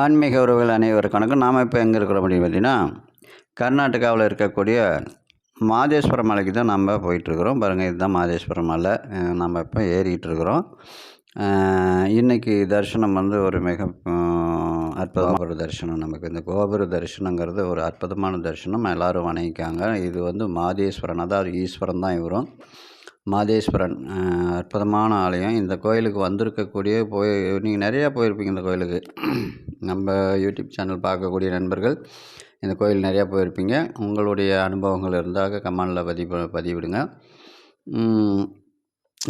ஆன்மீக உறவுகள் அனைவருக்கும் வணக்கம். நாம் இப்போ எங்கே இருக்கிறோம் அப்படின்னு பார்த்தீங்கன்னா, கர்நாடகாவில் இருக்கக்கூடிய மாதேஸ்வரம் மலைக்கு தான் நம்ம போயிட்டுருக்குறோம். பாருங்கள், இதுதான் மாதேஸ்வரம் மலை. நம்ம இப்போ ஏறிக்கிட்டுருக்குறோம். இன்றைக்கி தரிசனம் வந்து ஒரு மிக அற்புதமான ஒரு தரிசனம். நமக்கு இந்த கோபுர தரிசனங்கிறது ஒரு அற்புதமான தரிசனம். எல்லோரும் வணங்கிக்காங்க. இது வந்து மாதேஸ்வரன், அதாவது ஈஸ்வரன் தான் இவரும். மாதேஸ்வரன் அற்புதமான ஆலயம். இந்த கோயிலுக்கு வந்திருக்கக்கூடிய நீங்கள் நிறையா போயிருப்பீங்க இந்த கோயிலுக்கு. நம்ம யூடியூப் சேனல் பார்க்கக்கூடிய நண்பர்கள் இந்த கோயில் நிறையா போயிருப்பீங்க. உங்களுடைய அனுபவங்கள் இருந்தால் கமெண்டில் பதிவிடுங்க.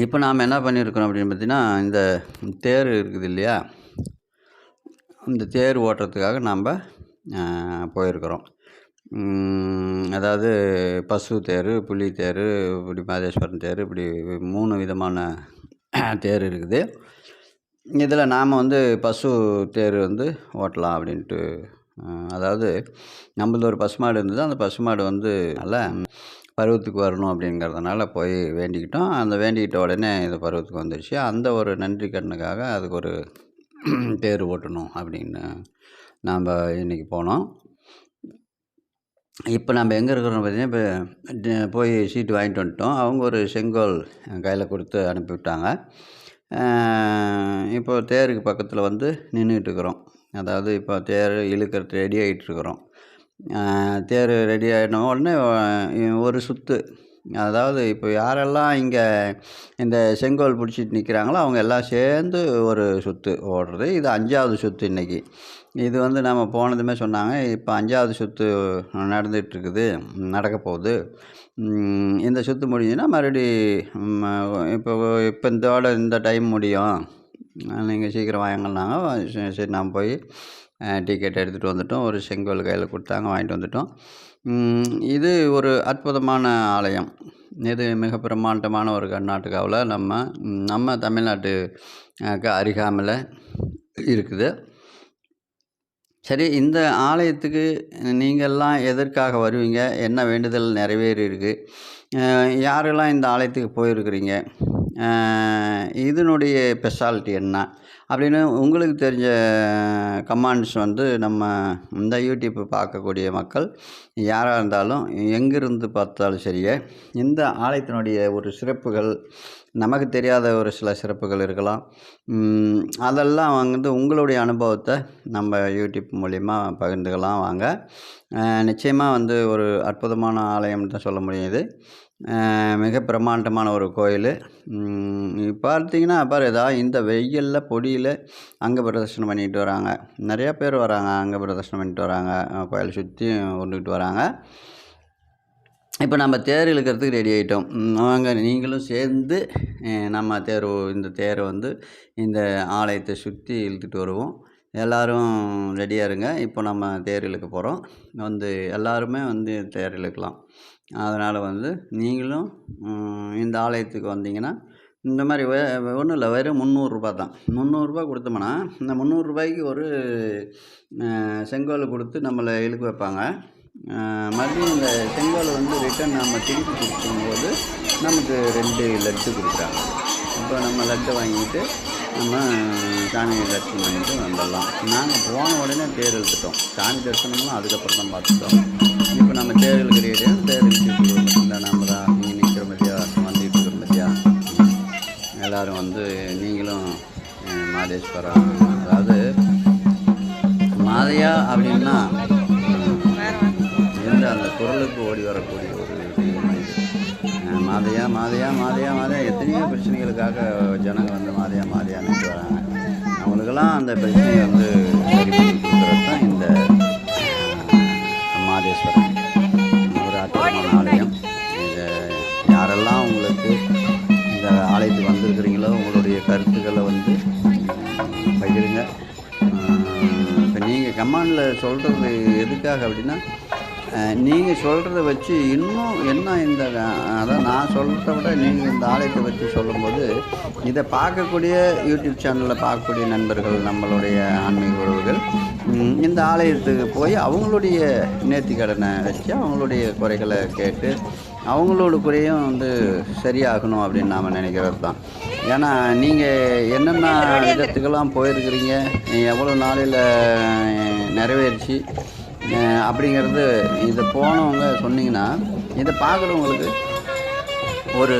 இப்போ நாம் என்ன பண்ணியிருக்கிறோம் அப்படின்னு பார்த்தீங்கன்னா, இந்த தேர் இருக்குது இல்லையா, இந்த தேர் ஓட்டுறதுக்காக நாம் போயிருக்கிறோம். அதாவது பசு தேர், புலி தேர், இப்படி மாதேஸ்வரன் தேர், இப்படி 3 விதமான தேர் இருக்குது. இதில் நாம் வந்து பசு தேர் வந்து ஓட்டலாம் அப்படின்ட்டு, அதாவது நம்மளது ஒரு பசுமாடு இருந்தது. அந்த பசுமாடு வந்து நல்லா பருவத்துக்கு வரணும் அப்படிங்கிறதுனால போய் வேண்டிக்கிட்டோம். அந்த வேண்டிக்கிட்ட உடனே இது பருவத்துக்கு வந்துடுச்சு. அந்த ஒரு நன்றி கடனுக்காக அதுக்கு ஒரு தேர் ஓட்டணும் அப்படின்னு நாம் இன்றைக்கி போனோம். இப்போ நம்ம எங்கே இருக்கிறோம்னு பார்த்தீங்கன்னா, இப்போ போய் சீட்டு வாங்கிட்டு வந்துட்டோம். அவங்க ஒரு செங்கோல் கையில் கொடுத்து அனுப்பிவிட்டாங்க. இப்போ தேருக்கு பக்கத்தில் வந்து நின்றுக்கிட்டு இருக்கிறோம். அதாவது இப்போ தேர் இழுக்கிறது ரெடி ஆகிட்டுருக்குறோம். தேர் ரெடி ஆகின உடனே ஒரு சுற்று, அதாவது இப்போ யாரெல்லாம் இங்கே இந்த செங்கோல் பிடிச்சிட்டு நிற்கிறாங்களோ அவங்க எல்லாம் சேர்ந்து ஒரு சுற்று ஓடுறது. இது 5வது சுற்று இன்றைக்கி. இது வந்து நம்ம போனதுமே சொன்னாங்க, இப்போ 5வது சுற்று நடந்துகிட்ருக்குது, நடக்க போகுது. இந்த சுற்று முடிஞ்சுன்னா மறுபடி இப்போ இந்த டைம் முடியும், நீங்கள் சீக்கிரம் வாங்கினாங்க. சரி, நாம் போய் டிக்கெட் எடுத்துகிட்டு வந்துட்டோம். ஒரு செங்கோல் கையில் கொடுத்தாங்க, வாங்கிட்டு வந்துட்டோம். இது ஒரு அற்புதமான ஆலயம். இது மிக பிரம்மாண்டமான ஒரு கர்நாடகாவில் நம்ம தமிழ்நாட்டுக்கு அருகாமையில் இருக்குது. சரி, இந்த ஆலயத்துக்கு நீங்கள்லாம் எதற்காக வருவீங்க? என்ன வேண்டுதல் நிறைவேறி இருக்குது? யாரெல்லாம் இந்த ஆலயத்துக்கு போயிருக்கிறீங்க? இதனுடைய ஸ்பெஷாலிட்டி என்ன அப்படின்னு உங்களுக்கு தெரிஞ்ச கமெண்ட்ஸ் வந்து நம்ம இந்த யூடியூப் பார்க்கக்கூடிய மக்கள் யாராக இருந்தாலும் எங்கிருந்து பார்த்தாலும் சரியே, இந்த ஆலயத்தினுடைய ஒரு சிறப்புகள், நமக்கு தெரியாத ஒரு சில சிறப்புகள் இருக்கலாம். அதெல்லாம் வந்து உங்களுடைய அனுபவத்தை நம்ம யூடியூப் மூலிமா பகிர்ந்துக்கலாம் வாங்க. நிச்சயமாக வந்து ஒரு அற்புதமான ஆலயம்னு தான் சொல்ல முடியும். இது மிக பிரம்மாண்டமான ஒரு கோயில். பார்த்தீங்கன்னா ஏதாவது இந்த வெயிலில் பொடியில் அங்கே பிரதர்ஷனம் பண்ணிட்டு வராங்க. நிறையா பேர் வராங்க, அங்கே பிரதர்ஷனம் பண்ணிட்டு வராங்க, கோயிலை சுற்றி கொண்டுக்கிட்டு வராங்க. இப்போ நம்ம தேர் இழுக்கிறதுக்கு ரெடி ஆகிட்டோம். வாங்க, நீங்களும் சேர்ந்து நம்ம இந்த தேரை வந்து இந்த ஆலயத்தை சுற்றி இழுத்துட்டு வருவோம். எல்லோரும் ரெடியாக இருங்க. இப்போ நம்ம தேர் இழுக்க போகிறோம். வந்து எல்லாருமே வந்து தேர் இழுக்கலாம். அதனால் வந்து நீங்களும் இந்த ஆலயத்துக்கு வந்தீங்கன்னா, இந்த மாதிரி ஒன்றும் இல்லை, வெறும் 300 ரூபா தான். 300 ரூபா கொடுத்தோம்னா இந்த 300 ரூபாய்க்கு ஒரு செங்கோல் கொடுத்து நம்மளை இழுக்க வைப்பாங்க. மறுபடியும் இந்த செங்கோலை வந்து ரிட்டன் நம்ம திருப்பி கொடுக்கும்போது நமக்கு 2 லட்டு கொடுக்குறாங்க. இப்போ நம்ம லட்டை வாங்கிட்டு நம்ம சாமி தரிசனம் பண்ணிட்டு வந்துடலாம். நாங்கள் போன உடனே தேர் இழுத்துட்டோம். சாமி தரிசனம்லாம் அதுக்கப்புறம் தான் பார்த்துட்டோம். இப்போ நம்ம தேர் இழுக்கிற தேர் இழுத்து இல்லை, நம்ம தான் நீங்கள் நிற்கிற மாதிரியா வந்துக்கிட்டு இருக்கிற மாதிரியா. எல்லோரும் வந்து நீங்களும் மாதேஸ்வரம், அதாவது மாதையா அப்படின்னா எந்த அந்த குரலுக்கு ஓடி வரக்கூடிய ஒரு தெய்வம் இது. மாதையா மாதையா மாதையா மாதையா, எத்தனையோ பிரச்சனைகளுக்காக ஜனங்கள் வந்து மாதையா மாதையான்னு வராங்க. அவங்களுக்கெல்லாம் அந்த பிரச்சனையை வந்து சரி பண்ணி கொடுக்குறது தான் இந்த மாதேஸ்வரன். ஒரு அற்புதமான ஆலயம். இதை யாரெல்லாம் உங்களுக்கு இந்த ஆலயத்துக்கு வந்திருக்கிறீங்களோ உங்களுடைய கருத்துக்களை வந்து பகிருங்க. இப்போ நீங்கள் கமெண்டில் சொல்கிறது எதுக்காக அப்படின்னா, நீங்கள் சொல்கிறத வச்சு இன்னும் என்ன அதான் நான் சொல்கிறத விட நீங்கள் இந்த ஆலயத்தை பற்றி சொல்லும்போது இதை பார்க்கக்கூடிய யூடியூப் சேனலில் பார்க்கக்கூடிய நண்பர்கள், நம்மளுடைய ஆன்மீக உறவுகள் இந்த ஆலயத்துக்கு போய் அவங்களுடைய நேர்த்திக்கடனை வச்சு அவங்களுடைய குறைகளை கேட்டு அவங்களோட குறையும் வந்து சரியாகணும் அப்படின்னு நாம் நினைக்கிறது தான். ஏன்னா நீங்கள் என்னென்ன விதத்துக்கெல்லாம் போயிருக்கிறீங்க, எவ்வளோ நாளில் நிறைவேறிச்சு அப்படிங்கிறது இதை போனவங்க சொன்னீங்கன்னா, இதை பார்க்குறவங்களுக்கு ஒரு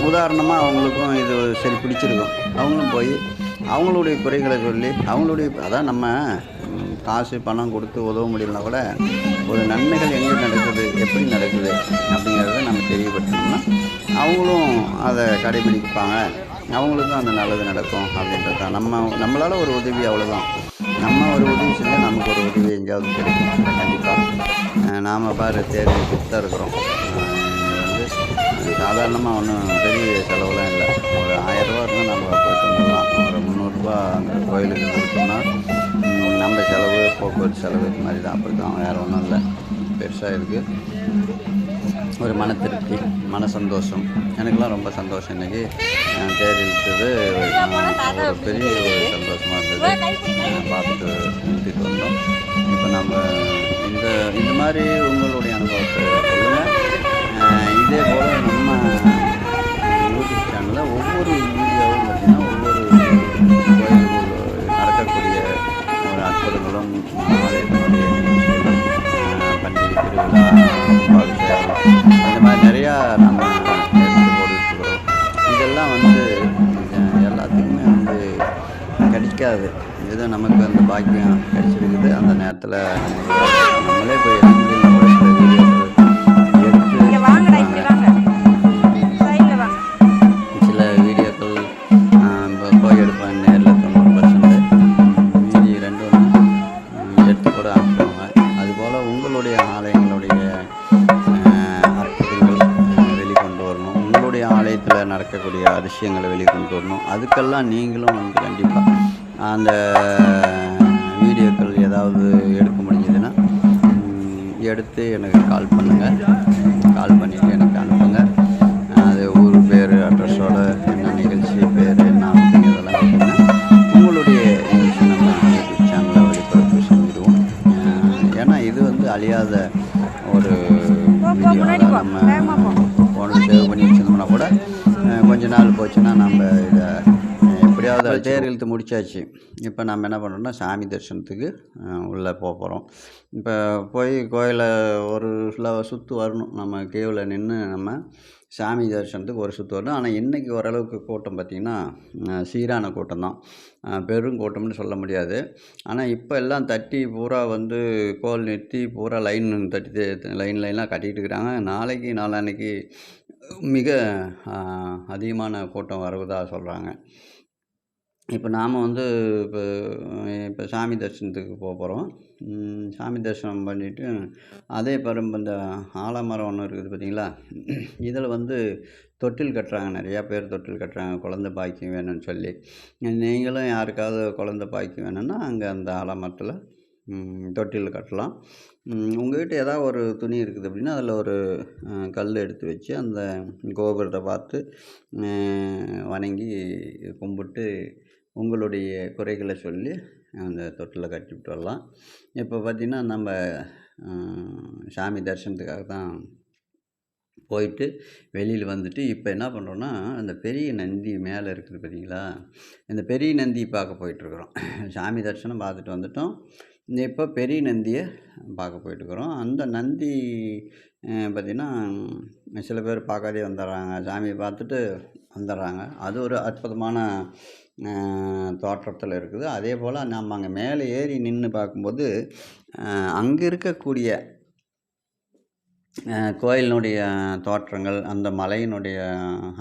உதாரணமாக அவங்களுக்கும் இது சரி பிடிச்சிருக்கும். அவங்களும் போய் அவங்களுடைய குறைகளை சொல்லி அவங்களுடைய அதான் நம்ம காசு பணம் கொடுத்து உதவ முடியலனா கூட ஒரு நன்மைகள் எங்கே நடக்குது, எப்படி நடக்குது அப்படிங்கிறத நம்ம தெரியப்படுத்தணும்னா அவங்களும் அதை கடைபிடிப்பாங்க, அவங்களுக்கும் அந்த நல்லது நடக்கும் அப்படின்றது தான். நம்மளால் ஒரு உதவி அவ்வளோதான். நம்ம ஒரு உதவி செஞ்சால் நமக்கு ஒரு உதவி எங்கேயாவது கிடைக்கும் கண்டிப்பாக. நாம் பாரு தேர்தலுக்கு தான் இருக்கிறோம். சாதாரணமாக ஒன்றும் பெரிய செலவுலாம் இல்லை. ஒரு 1000 ரூபா இருந்தால் நம்ம போய்ட்டு வந்துடலாம். ஒரு 300 ரூபா அந்த கோயிலுக்கு கொடுத்தோம்னா நம்ம செலவு, போக்குவரத்து செலவு இது மாதிரி தான். அப்படி தான், வேறு ஒன்றும் இல்லை பெருசாக இருக்குது. ஒரு மன திருப்தி, மன சந்தோஷம். எனக்கெலாம் ரொம்ப சந்தோஷம். இன்றைக்கி தேர் இழுத்தது ஒரு பெரிய ஒரு சந்தோஷமாக இருந்தது. பார்த்துட்டு நிறுத்திட்டு வந்தோம். இப்போ நம்ம இந்த மாதிரி உங்களுடைய அனுபவத்தை சொல்லுங்கள். இதே போல் நம்ம யூடியூப் சேனலில் ஒவ்வொரு வீடியோவும் பார்த்திங்கன்னா ஒவ்வொரு கோயில்கள் நடக்கக்கூடிய ஒரு அற்புதங்களும், ஆலயத்தினுடைய நிகழ்ச்சிகளும், பண்டிகை திருவிழா, கும்பாபிஷேகம், இந்த மாதிரி நிறையா நம்ம எடுத்து போட்டுருக்கிறோம். இதெல்லாம் வந்து எல்லாத்துக்குமே வந்து கிடைக்காது. இதுதான் நமக்கு அந்த பாக்கியம் கிடைச்சிருக்குது. அந்த நேரத்தில் நம்மளே போய் எடுக்க முடியல கூட சில வீடியோக்கள் சில வீடியோக்கள் போய் எடுப்பேன் நேரில் 90%, மீதி 2 எடுத்து கூட அனுப்புவாங்க. அதுபோல் உங்களுடைய ஆலயங்களுடைய அற்புதங்கள் வெளிக்கொண்டு வரணும், உங்களுடைய ஆலயத்தில் நடக்கக்கூடிய அதிசயங்களை வெளிக்கொண்டு வரணும். அதுக்கெல்லாம் நீங்களும் வந்து கண்டிப்பாக அந்த வீடியோக்கள் ஏதாவது எடுக்க முடிஞ்சதுன்னா எடுத்து எனக்கு கால் பண்ணுங்கள். கால் பண்ணிவிட்டு எனக்கு அனுப்புங்க. அது ஊர் பேர், அட்ரஸோட என்ன நிகழ்ச்சி பேர் என்ன அப்படிங்கிறதெல்லாம் கேட்டிங்கன்னா உங்களுடைய நிகழ்ச்சி நம்ம யூடியூப் சேனலில் ஒளிபரப்பு செஞ்சுடுவோம். ஏன்னா இது வந்து அழியாத ஒரு வீடியோ. நம்ம ஃபோனில் சேவ் பண்ணி வச்சுருந்தோம்னா கூட கொஞ்ச நாள் போச்சுன்னா நம்ம இதை எப்படியாவது தேர் இழுத்து முடிச்சாச்சு. இப்போ நம்ம என்ன பண்ணுறோம்னா சாமி தரிசனத்துக்கு உள்ளே போகிறோம். இப்போ போய் கோயிலை ஒரு சுற்று வரணும். நம்ம கியூவில் நின்று நம்ம சாமி தரிசனத்துக்கு ஒரு சுற்று வரணும். ஆனால் இன்றைக்கி ஓரளவுக்கு கூட்டம் பார்த்திங்கன்னா சீரான கூட்டம் தான், பெரும் கூட்டம்னு சொல்ல முடியாது. ஆனால் இப்போ எல்லாம் தட்டி பூரா வந்து கோல் நிறுத்தி பூரா லைனாக கட்டிகிட்டு இருக்கிறாங்க. நாளைக்கு நாளான்னைக்கு மிக அதிகமான கூட்டம் வருவதாக சொல்கிறாங்க. இப்போ நாம் வந்து இப்போ சாமி தரிசனத்துக்கு போகிறோம். சாமி தரிசனம் பண்ணிவிட்டு அதே இந்த ஆலமரம் ஒன்று இருக்குது பார்த்திங்களா, இதில் வந்து தொட்டில் கட்டுறாங்க. நிறையா பேர் தொட்டில் கட்டுறாங்க, குழந்தை பாக்கியம் வேணும்னு சொல்லி. நீங்களும் யாருக்காவது குழந்தை பாக்கியம் வேணும்னா அங்கே அந்த ஆலமரத்தில் தொட்டில் கட்டலாம். உங்கள்கிட்ட ஏதாவது ஒரு துணி இருக்குது அப்படின்னா அதில் ஒரு கல் எடுத்து வச்சு அந்த கோபுரத்தை பார்த்து வணங்கி கும்பிட்டு உங்களுடைய குறைகளை சொல்லி அந்த தொட்டில் கட்டிவிட்டு வரலாம். இப்போ பார்த்திங்கன்னா நம்ம சாமி தரிசனத்துக்காக தான் போயிட்டு வெளியில் வந்துட்டு இப்போ என்ன பண்ணுறோன்னா அந்த பெரிய நந்தி மேலே இருக்குது பார்த்திங்களா, இந்த பெரிய நந்தி பார்க்க போயிட்டுருக்குறோம். சாமி தரிசனம் பார்த்துட்டு வந்துட்டோம். இப்போ பெரிய நந்தியை பார்க்க போயிட்டுருக்குறோம். அந்த நந்தி பார்த்திங்கன்னா சில பேர் பார்க்காதே வந்துடுறாங்க, சாமியை பார்த்துட்டு வந்துடுறாங்க. அது ஒரு அற்புதமான தோற்றத்தில் இருக்குது. அதே போல் நம்ம அங்கே மேலே ஏறி நின்று பார்க்கும்போது அங்கே இருக்கக்கூடிய கோயிலினுடைய தோற்றங்கள், அந்த மலையினுடைய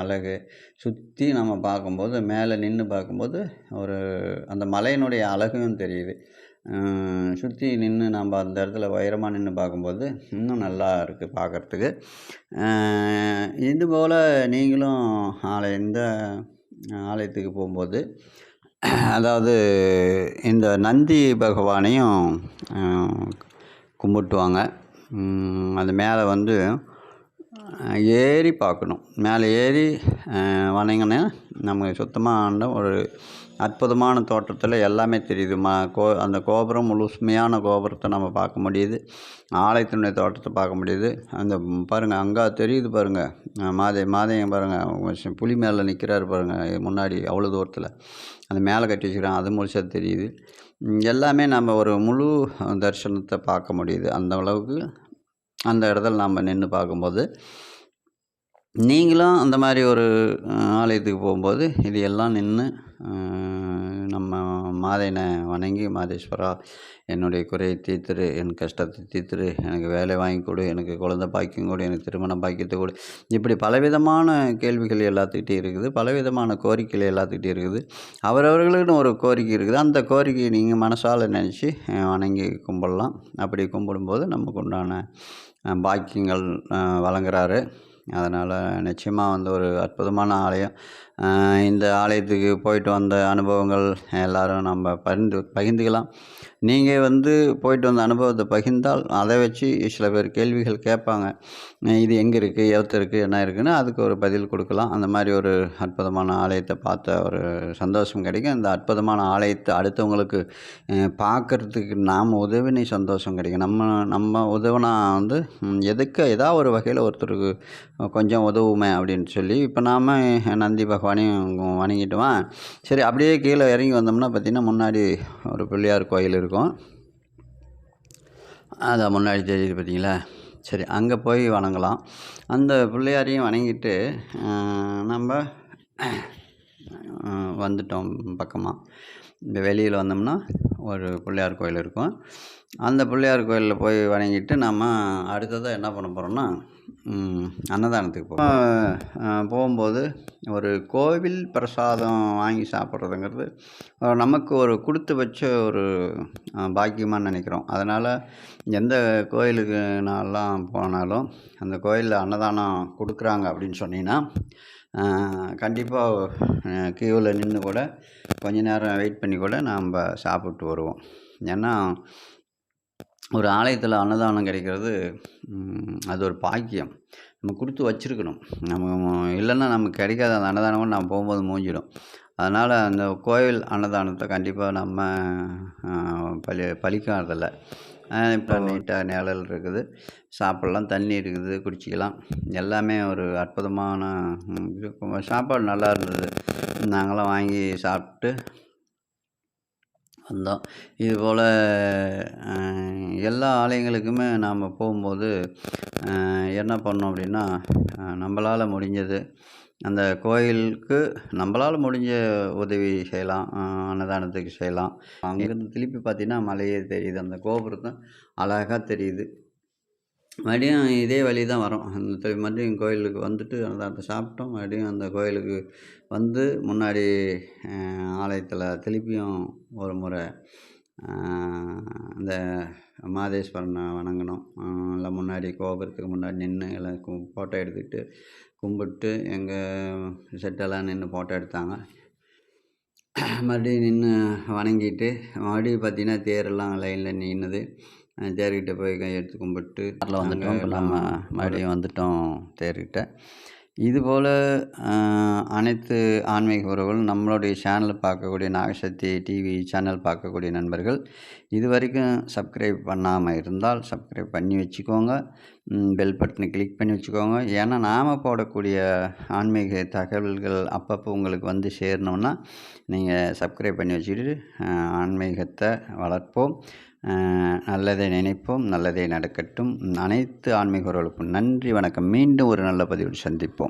அழகு சுற்றி நம்ம பார்க்கும்போது, மேலே நின்று பார்க்கும்போது ஒரு அந்த மலையினுடைய அழகும் தெரியுது. சுற்றி நின்று நம்ம அந்த இடத்துல உயரமாக நின்று பார்க்கும்போது இன்னும் நல்லா இருக்குது பார்க்குறதுக்கு. இதுபோல் நீங்களும் இந்த ஆலயத்துக்கு போகும்போது அதாவது இந்த நந்தி பகவானையும் கும்பிட்டுவாங்க. அது மேலே வந்து ஏறி பார்க்கணும். மேலே ஏறி வணங்கினா நமக்கு சுத்தமான ஒரு அற்புதமான தோற்றத்தில் எல்லாமே தெரியுது. அந்த கோபுரம் முழுமையான கோபுரத்தை நம்ம பார்க்க முடியுது. ஆலயத்தினுடைய தோட்டத்தை பார்க்க முடியுது. அந்த பாருங்கள், அங்கே தெரியுது பாருங்கள், மாதையன் பாருங்கள், புலி மேலே நிற்கிறாரு பாருங்கள் முன்னாடி அவ்வளோ தூரத்தில். அந்த மேலே கட்டி வச்சுக்கிறான், அது முழுசாக தெரியுது. எல்லாமே நம்ம ஒரு முழு தரிசனத்தை பார்க்க முடியுது. அந்த அளவுக்கு அந்த இடத்துல நம்ம நின்று பார்க்கும்போது, நீங்களும் அந்த மாதிரி ஒரு ஆலயத்துக்கு போகும்போது இது எல்லாம் நின்று நம்ம மாதையனை வணங்கி, மாதேஸ்வரா என்னுடைய குறையை தீர்த்துரு, என் கஷ்டத்தை தீர்த்துரு, எனக்கு வேலை வாங்கி கொடு, எனக்கு குழந்தை பாக்கியம் கொடு, எனக்கு திருமணம் பாக்கியத்தை கொடு, இப்படி பலவிதமான கேள்விகள் எல்லாத்துக்கிட்டே இருக்குது. பலவிதமான கோரிக்கைகள் எல்லாத்துக்கிட்டே இருக்குது. அவரவர்களுக்குன்னு ஒரு கோரிக்கை இருக்குது. அந்த கோரிக்கையை நீங்கள் மனசால் நினச்சி வணங்கி கும்பிடலாம். அப்படி கும்பிடும்போது நமக்கு உண்டான பாக்கியங்கள் வழங்குறாரு. அதனால் நிச்சயமாக வந்து ஒரு அற்புதமான ஆலயம். இந்த ஆலயத்துக்கு போயிட்டு வந்த அனுபவங்கள் எல்லோரும் நம்ம பகிர்ந்துக்கலாம். நீங்கள் வந்து போயிட்டு வந்த அனுபவத்தை பகிர்ந்தால் அதை வச்சு சில பேர் கேள்விகள் கேட்பாங்க. இது எங்கே இருக்குது, எவத்து இருக்குது, என்ன இருக்குதுன்னு அதுக்கு ஒரு பதில் கொடுக்கலாம். அந்த மாதிரி ஒரு அற்புதமான ஆலயத்தை பார்த்த ஒரு சந்தோஷம் கிடைக்கும். இந்த அற்புதமான ஆலயத்தை அடுத்தவங்களுக்கு பார்க்குறதுக்கு நாம் உதவினே சந்தோஷம் கிடைக்கும். நம்ம உதவினா வந்து ஏதாவது ஒரு வகையில் ஒருத்தருக்கு கொஞ்சம் உதவுமே அப்படின்னு சொல்லி, இப்போ நாம் நந்தி பகவானையும் வணங்கிட்டுவான். சரி, அப்படியே கீழே இறங்கி வந்தோம்னா பார்த்திங்கன்னா முன்னாடி ஒரு பிள்ளையார் கோயில் இருக்கும். அதை முன்னாடி தெரியுது பார்த்தீங்களா? சரி, அங்கே போய் வணங்கலாம். அந்த பிள்ளையாரையும் வணங்கிட்டு நம்ம வந்துட்டோம் பக்கமாக. இந்த வெளியில் வந்தோம்னா ஒரு பிள்ளையார் கோயில் இருக்கும். அந்த பிள்ளையார் கோயிலில் போய் வணங்கிட்டு நம்ம அடுத்ததாக என்ன பண்ண போகிறோம்னா அன்னதானத்துக்கு போகும்போது ஒரு கோவில் பிரசாதம் வாங்கி சாப்பிட்றதுங்கிறது நமக்கு ஒரு கொடுத்து வச்ச ஒரு பாக்கியமாக நினைக்கிறோம். அதனால் எந்த கோயிலுக்கு நான்லாம் போனாலும் அந்த கோயிலில் அன்னதானம் கொடுக்குறாங்க அப்படின்னு சொன்னீங்கன்னா கண்டிப்பாக க்யூவில் நின்று கூட கொஞ்ச நேரம் வெயிட் பண்ணி கூட நம்ம சாப்பிட்டு வருவோம். ஏன்னா ஒரு ஆலயத்தில் அன்னதானம் கிடைக்கிறது அது ஒரு பாக்கியம். நம்ம கொடுத்து வச்சுருக்கணும். நம்ம இல்லைன்னா நமக்கு கிடைக்காத அந்த அன்னதானம் கூட நம்ம போகும்போது மூஞ்சிடும். அதனால் அந்த கோவில் அன்னதானத்தை கண்டிப்பாக நம்ம பலிக்காததில்லை. இப்போ நீட்டாக நிழல் இருக்குது, சாப்பிட்லாம், தண்ணி இருக்குது, குடிச்சிக்கலாம். எல்லாமே ஒரு அற்புதமான சாப்பாடு நல்லா இருந்தது. நாங்களாம் வாங்கி சாப்பிட்டு வந்தோம். இதுபோல் எல்லா ஆலயங்களுக்குமே நாம் போகும்போது என்ன பண்ணோம் அப்படின்னா, நம்மளால் முடிஞ்சது அந்த கோயிலுக்கு நம்மளால் முடிஞ்ச உதவி செய்யலாம். அன்னதானத்துக்கு செய்யலாம். அங்கேருந்து திருப்பி பார்த்தீங்கன்னா மலையே தெரியுது. அந்த கோபுரத்தும் அழகாக தெரியுது. மறுபடியும் இதே வழி தான் வரோம். அந்த மறுபடியும் கோயிலுக்கு வந்துட்டு அன்னதானத்தை சாப்பிட்டோம். மறுபடியும் அந்த கோயிலுக்கு வந்து முன்னாடி ஆலயத்தில் திருப்பியும் ஒரு முறை அந்த மாதேஸ்வரனை வணங்கணும். எல்லாம் முன்னாடி கோபுரத்துக்கு முன்னாடி நின்று எல்லாம் ஃபோட்டோ எடுத்துக்கிட்டு கும்பிட்டு எங்கள் செட்டெல்லாம் நின்று ஃபோட்டோ எடுத்தாங்க. மறுபடியும் நின்று வணங்கிட்டு மறுபடியும் பார்த்திங்கன்னா தேரெல்லாம் லைனில் நின்றுது. தேர்கிட்ட போய் கையெடுத்து கும்பிட்டு அதில் வந்துட்டோம். இப்போ நம்ம மறுபடியும் வந்துட்டோம் தேர்கிட்ட. இதுபோல் அனைத்து ஆன்மீக உறவுகளும் நம்மளுடைய சேனல் பார்க்கக்கூடிய நாகசக்தி டிவி சேனல் பார்க்கக்கூடிய நண்பர்கள் இது வரைக்கும் சப்ஸ்கிரைப் பண்ணாமல் இருந்தால் சப்ஸ்கிரைப் பண்ணி வச்சுக்கோங்க. பெல் பட்டனை கிளிக் பண்ணி வச்சுக்கோங்க. ஏன்னா நாம் போடக்கூடிய ஆன்மீக தகவல்கள் அப்பப்போ உங்களுக்கு வந்து சேரணுன்னா நீங்கள் சப்ஸ்கிரைப் பண்ணி வச்சுக்கிட்டு ஆன்மீகத்தை வளர்ப்போம். நல்லதை நினைப்போம், நல்லதே நடக்கட்டும். அனைத்து ஆன்மீக உறவுகளுக்கும் நன்றி, வணக்கம். மீண்டும் ஒரு நல்ல பதிவில் சந்திப்போம்.